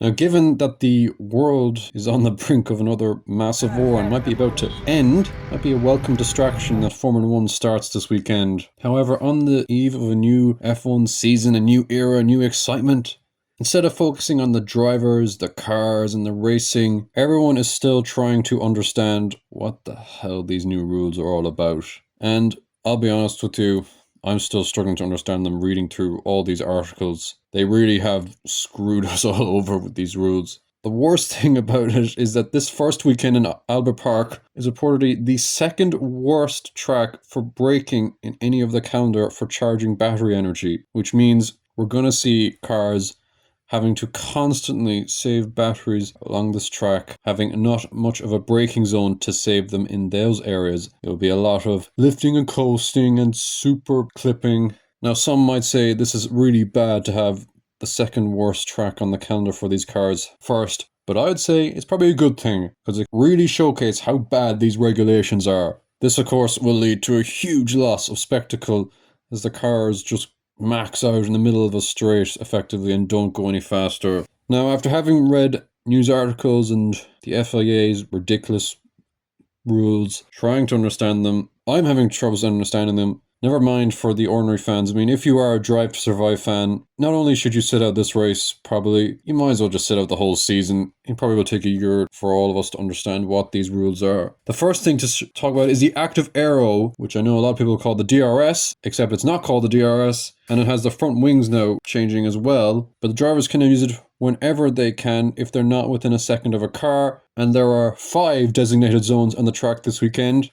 Now, given that the world is on the brink of another massive war and might be about to end, might be a welcome distraction that Formula 1 starts this weekend. However, on the eve of a new F1 season, a new era, new excitement, instead of focusing on the drivers, the cars, and the racing, everyone is still trying to understand what the hell these new rules are all about. And I'll be honest with you, I'm still struggling to understand them reading through all these articles. They really have screwed us all over with these rules. The worst thing about it is that this first weekend in Albert Park is reportedly the second worst track for braking in any of the calendar for charging battery energy, which means we're going to see cars having to constantly save batteries along this track, having not much of a braking zone to save them in those areas. It will be a lot of lifting and coasting and super clipping. Now, some might say this is really bad to have the second worst track on the calendar for these cars first, but I would say it's probably a good thing because it really showcases how bad these regulations are. This, of course, will lead to a huge loss of spectacle as the cars just max out in the middle of a straight effectively and don't go any faster. Now, after having read news articles and the FIA's ridiculous rules, trying to understand them, I'm having troubles understanding them. Never mind for the ordinary fans. I mean, if you are a Drive to Survive fan, not only should you sit out this race, probably, you might as well just sit out the whole season. It probably will take a year for all of us to understand what these rules are. The first thing to talk about is the active aero, which I know a lot of people call the DRS, except it's not called the DRS, and it has the front wings now changing as well, but the drivers can use it whenever they can if they're not within a second of a car, and there are 5 designated zones on the track this weekend.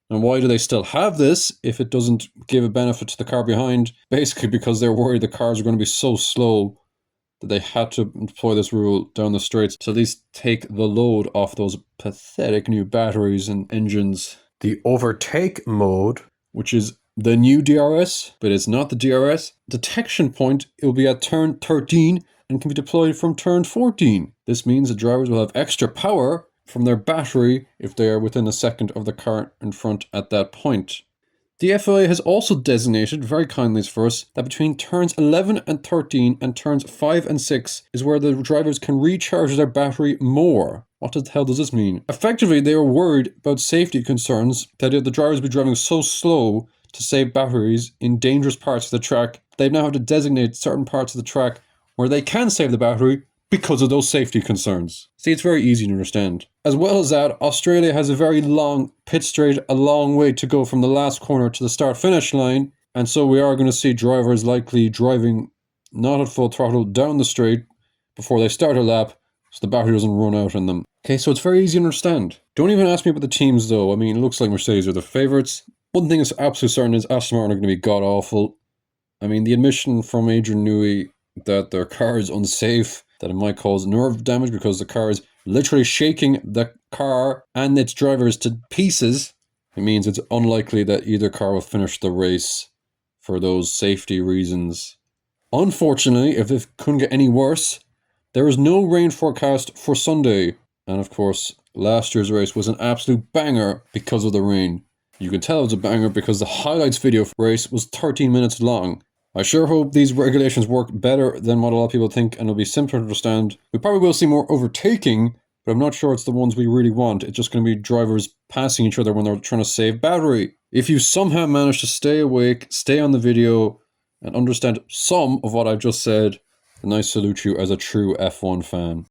And why do they still have this if it doesn't give a benefit to the car behind? Basically because they're worried the cars are going to be so slow that they had to employ this rule down the straights to at least take the load off those pathetic new batteries and engines. The overtake mode, which is the new DRS, but it's not the DRS, detection point, it will be at turn 13 and can be deployed from turn 14. This means the drivers will have extra power from their battery if they are within a second of the car in front at that point. The FIA has also designated, very kindly for us, that between turns 11 and 13 and turns 5 and 6 is where the drivers can recharge their battery more. What the hell does this mean? Effectively, they were worried about safety concerns that the drivers would be driving so slow to save batteries in dangerous parts of the track. They now have to designate certain parts of the track where they can save the battery because of those safety concerns. See, it's very easy to understand. As well as that, Australia has a very long pit straight, a long way to go from the last corner to the start-finish line, and so we are going to see drivers likely driving not at full throttle down the straight before they start a lap, so the battery doesn't run out on them. Okay, so it's very easy to understand. Don't even ask me about the teams though. I mean, it looks like Mercedes are the favourites. One thing is absolutely certain is Aston Martin are going to be god-awful. I mean, the admission from Adrian Newey that their car is unsafe, that it might cause nerve damage because the car is literally shaking the car and its drivers to pieces. It means it's unlikely that either car will finish the race for those safety reasons. Unfortunately, if it couldn't get any worse, there is no rain forecast for Sunday. And of course, last year's race was an absolute banger because of the rain. You can tell it was a banger because the highlights video for the race was 13 minutes long. I sure hope these regulations work better than what a lot of people think and it'll be simpler to understand. We probably will see more overtaking, but I'm not sure it's the ones we really want. It's just going to be drivers passing each other when they're trying to save battery. If you somehow manage to stay awake, stay on the video, and understand some of what I've just said, then I salute you as a true F1 fan.